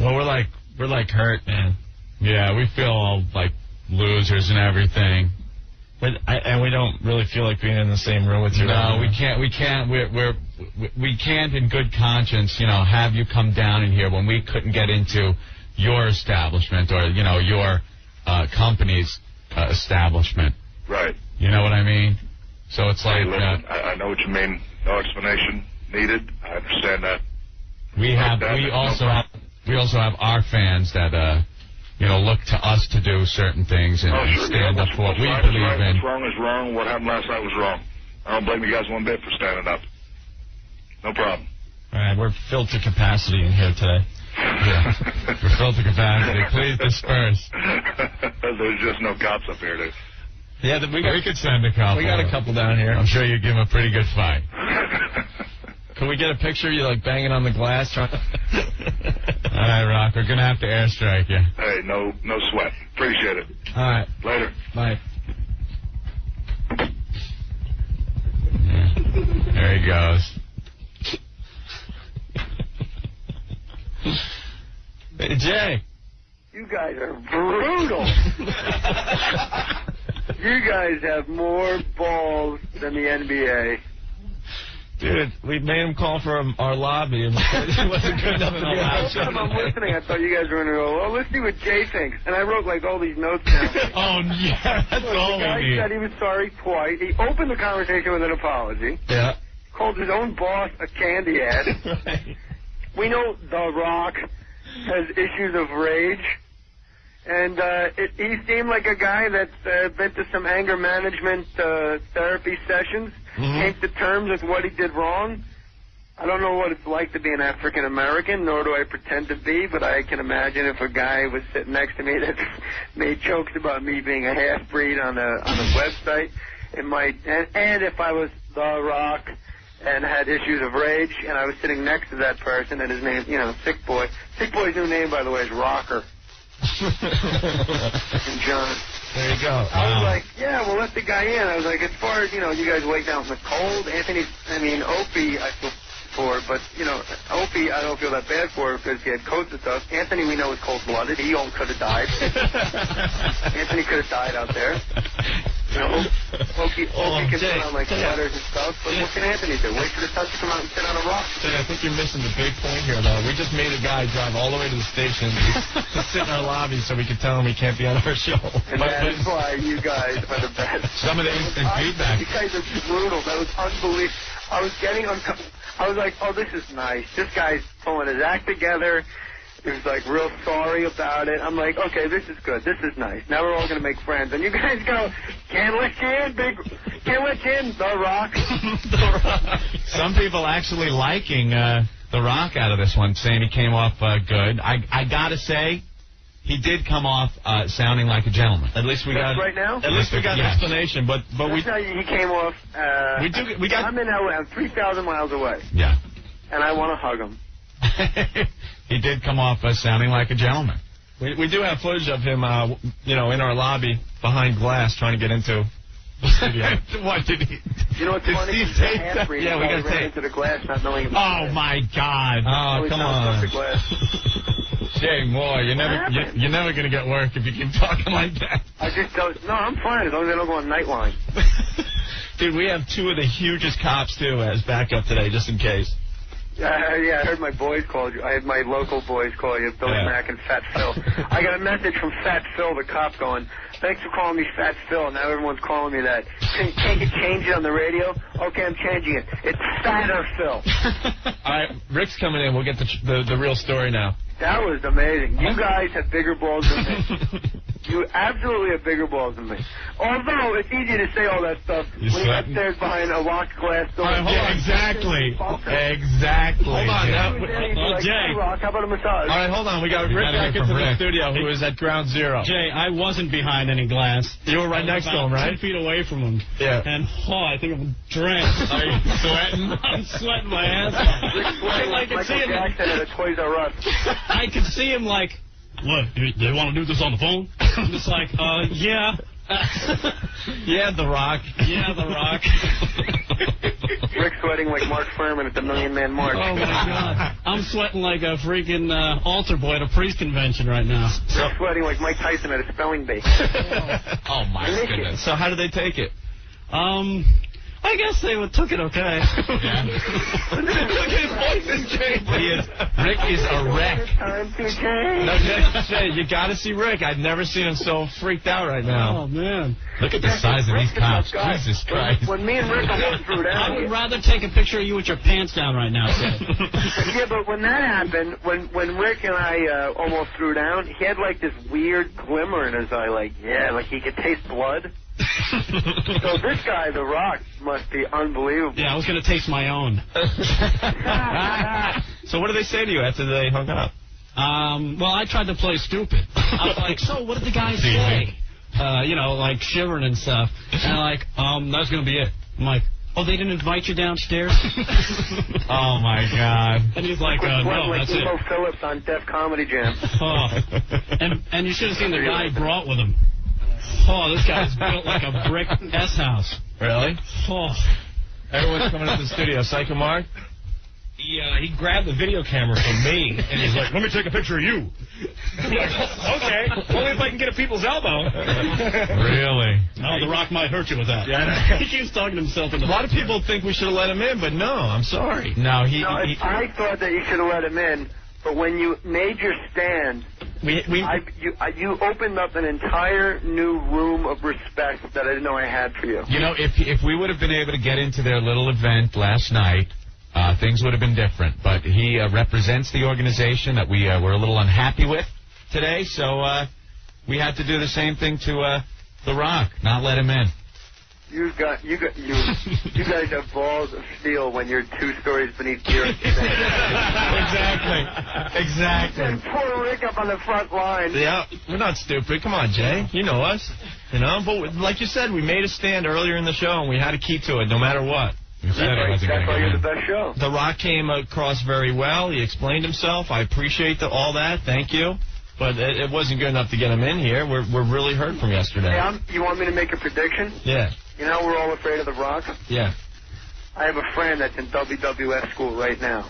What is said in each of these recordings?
Well, we're like hurt, man. Yeah, we feel all like losers and everything. And we don't really feel like being in the same room with you. No, we can't. We can't. We can't, in good conscience, have you come down in here when we couldn't get into your establishment or your company's establishment. Right. You know what I mean? So it's like. Hey, listen, I know what you mean. No explanation needed. I understand that. We also have our fans that look to us to do certain things and stand up for what we believe in. What's wrong is wrong. What happened last night was wrong. I don't blame you guys one bit for standing up. No problem. All right, we're filled to capacity in here today. Yeah, we're filled to capacity. Please disperse. There's just no cops up here, dude. Yeah, we could send a couple. We got a couple down here. I'm sure you'd give them a pretty good fight. Can we get a picture of you, like, banging on the glass? All right, Rock, we're going to have to airstrike you. Hey, no sweat. Appreciate it. All right. Later. Bye. Yeah. There he goes. Hey, Jay. You guys are brutal. You guys have more balls than the NBA. Dude, we made him call for our lobby, and it wasn't good enough to be allowed. The whole time I'm listening, I thought you guys were going to go, well, let's see what Jay thinks. And I wrote, like, all these notes down. Oh, yeah, that's all we need. The guy said he was sorry twice. He opened the conversation with an apology. Yeah. Called his own boss a candy ad. Right. We know The Rock has issues of rage. And he seemed like a guy that's been to some anger management therapy sessions. Came to terms with what he did wrong. I don't know what it's like to be an African American, nor do I pretend to be, but I can imagine if a guy was sitting next to me that made jokes about me being a half-breed on a website, it might. And if I was The Rock and had issues of rage, and I was sitting next to that person, and his name, Sick Boy. Sick Boy's new name, by the way, is Rocker. And John. There you go. I was like, yeah, we'll let the guy in. I was like, as far as, you guys wake down from the cold, Opie, I feel for, but, Opie, I don't feel that bad for because he had coats and stuff. Anthony, we know, is cold-blooded. He could have died. Anthony could have died out there. Opie can put on, like, sweaters and stuff, but what can Anthony do? Wait for the touch to come out and sit on a rock. Jay, I think you're missing the big point here, though. We just made a guy drive all the way to the station to sit in our lobby so we could tell him he can't be on our show. And that's why you guys are the best. Some of the instant feedback. You guys are brutal. That was unbelievable. I was getting uncomfortable. I was like, oh, this is nice. This guy's pulling his act together. He was, like, real sorry about it. I'm like, okay, this is good. This is nice. Now we're all going to make friends. And you guys go, can't let you in, The Rock. The Rock. Some people actually liking The Rock out of this one, saying he came off good. I got to say, he did come off sounding like a gentleman. At least we got right now. At least we got an explanation. But we. He came off. We got. I'm in LA. I'm 3,000 miles away. Yeah. And I want to hug him. He did come off sounding like a gentleman. We do have footage of him, in our lobby behind glass trying to get into the studio. What did he? You know what's funny? Yeah, we got to take into the glass, not knowing. Oh my God! Oh, come on. Jay Moore, you're never gonna get work if you keep talking like that. I just don't. No, I'm fine as long as I don't go on Nightline. Dude, we have two of the hugest cops too as backup today, just in case. Yeah, I heard my boys called you. I had my local boys call you, Billy Mack and Fat Phil. I got a message from Fat Phil, the cop, going, thanks for calling me Fat Phil. Now everyone's calling me that. Can't you change it on the radio? Okay, I'm changing it. It's Fatter Phil. All right, Rick's coming in. We'll get the real story now. That was amazing. You guys have bigger balls than me. You absolutely have bigger balls than me. Although, it's easy to say all that stuff when you're upstairs behind a locked glass door. Exactly. Exactly. Hold on. Jay. How about a massage? All right, hold on. We got Rick back into the studio, who is at ground zero. Jay, I wasn't behind any glass. You were right next to him, right? 10 feet away from him. Yeah. And, I think I'm drenched. Are you sweating? I'm sweating my ass off. I can see him. Jackson at a Toys R Us. I could see him like, what, they want to do this on the phone? I'm just like, yeah. Yeah, The Rock. Yeah, The Rock. Rick sweating like Mark Furman at the Million Man March. Oh, my God. I'm sweating like a freaking altar boy at a priest convention right now. Rick sweating like Mike Tyson at a spelling bee. Oh, my goodness. So how did they take it? I guess they took it okay. Yeah. Look at his voice is changing. Rick is a wreck. Time to change. No, Jay, you got to see Rick. I've never seen him so freaked out right now. Oh, man. Look at the size of these cops. Jesus Christ. When me and Rick almost threw down. I would rather take a picture of you with your pants down right now, Jay. Yeah, but when that happened, when Rick and I almost threw down, he had like this weird glimmer in his eye, like he could taste blood. So this guy, The Rock, must be unbelievable. Yeah, I was going to taste my own. So what did they say to you after they hung up? Well, I tried to play stupid. I was like, so what did the guy say? Like shivering and stuff. And like, that's going to be it. I'm like, oh, they didn't invite you downstairs? Oh, my God. And he's like, no, that's it. Emo Phillips on Def Comedy Jam. Oh. And you should have seen the guy he brought with him. Oh, this guy's built like a brick S-house. Really? Oh. Everyone's coming to the studio. Psycho Mark? He grabbed the video camera from me, and he's like, let me take a picture of you. I'm like, okay, only if I can get a people's elbow. Really? Oh, The Rock might hurt you with that. Yeah. He keeps talking to himself. A lot of people think we should have let him in, but no, I'm sorry. No, I thought that you should have let him in, but when you made your stand, you opened up an entire new room of respect that I didn't know I had for you. You know, if we would have been able to get into their little event last night, things would have been different. But he represents the organization that we were a little unhappy with today, so we had to do the same thing to The Rock, not let him in. You guys have balls of steel when you're 2 stories beneath the earth. Exactly. And poor Rick up on the front line. Yeah, we're not stupid. Come on, Jay. You know us. But like you said, we made a stand earlier in the show, and we had to keep to it no matter what. That's why you're the best show. The Rock came across very well. He explained himself. I appreciate all that. Thank you. But it wasn't good enough to get him in here. We're really hurt from yesterday. Hey, you want me to make a prediction? Yeah. You know we're all afraid of The Rock? Yeah. I have a friend that's in WWF school right now.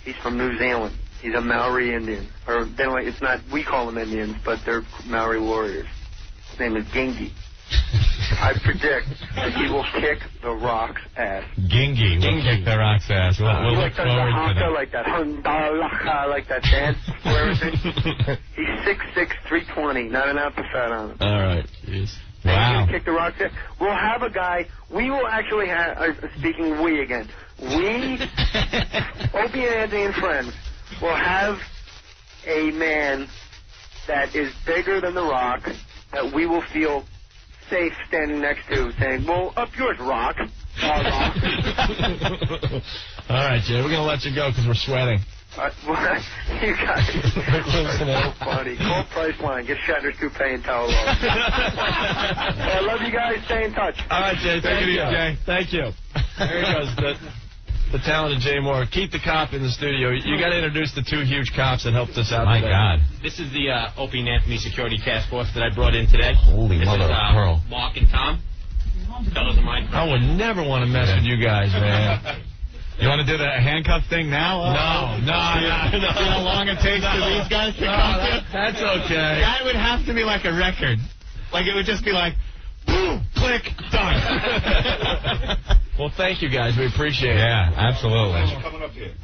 He's from New Zealand. He's a Maori Indian. Or it's not, we call them Indians, but they're Maori warriors. His name is Gengi. I predict that he will kick The Rock's ass. Gengi will kick The Rock's ass. We'll look forward to that. Like that Hundalaka, like that dance for everything. He's 6'6", 320, not an ounce of fat on him. All right. Jeez. Wow. He's going to kick The Rock's ass. We'll have a guy, we will actually have, speaking we again, Opie and Anthony and friends, will have a man that is bigger than The Rock, that we will feel safe standing next to, saying, well, up yours, Rock. Rock. All right, Jay, we're going to let you go because we're sweating. You guys are so funny. Call Priceline. Get Shatner's toupee and towel off. I love you guys. Stay in touch. All right, Jay. Thank you, Jay. Thank you. There he goes. The talented Jay Moore. Keep the cop in the studio. You got to introduce the 2 huge cops that helped us out today. My God. This is the Opie and Anthony Security Task Force that I brought in today. Holy mother of pearl. Mark and Tom. Fellas of mine. I would never want to mess with you guys, man. You want to do the handcuff thing now? No. See how long it takes for these guys to come to? That's okay. That would have to be like a record. Like, it would just be like, boom, click, done. Well, thank you guys. We appreciate it. Yeah, absolutely.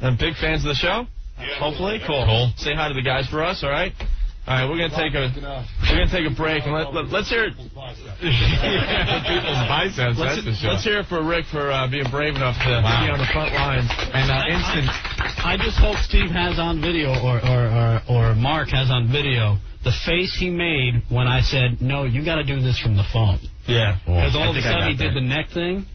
And big fans of the show? Yeah. Hopefully. Cool. Say hi to the guys for us, all right? All right, we're gonna take a break and let's hear it. People's biceps. That's the show. Let's hear it for Rick for being brave enough to be on the front lines. And I just hope Steve has on video or Mark has on video the face he made when I said, no, you got to do this from the phone. Yeah. Because all of a sudden he did the neck thing.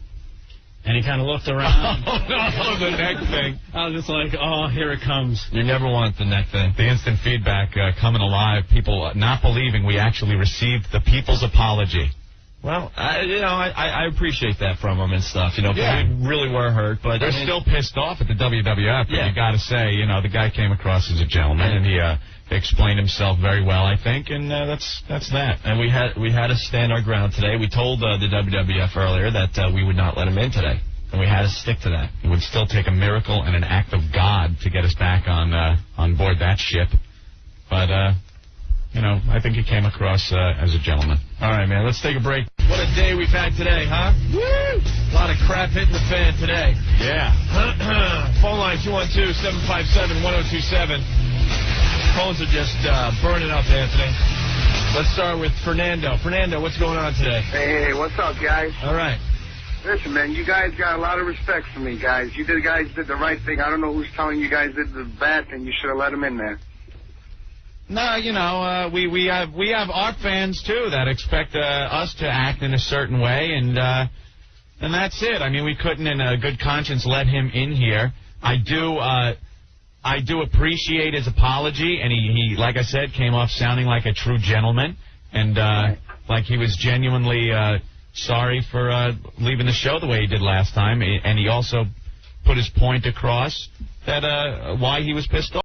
And he kind of looked around. Oh, no, the neck thing. I was just like, oh, here it comes. You never want the neck thing. The instant feedback coming alive, people not believing we actually received the people's apology. Well, I appreciate that from them and stuff, but we really were hurt. But they're still pissed off at the WWF, but you got to say, the guy came across as a gentleman, and he explained himself very well, I think, and that's that. And we had to stand our ground today. We told the WWF earlier that we would not let him in today, and we had to stick to that. It would still take a miracle and an act of God to get us back on board that ship. But I think he came across as a gentleman. All right, man, let's take a break. What a day we've had today, huh? Woo! A lot of crap hitting the fan today. Yeah. Phone line 212-757-1027. Phones are just burning up, Anthony. Let's start with Fernando. Fernando, what's going on today? Hey, what's up, guys? All right. Listen, man, you guys got a lot of respect for me, guys. You guys did the right thing. I don't know who's telling you guys did the bad thing. You should have let him in there. No, we have our fans too that expect us to act in a certain way, and that's it. I mean, we couldn't, in a good conscience, let him in here. I do appreciate his apology, and he, like I said, came off sounding like a true gentleman, and like he was genuinely sorry for leaving the show the way he did last time, and he also put his point across that why he was pissed off.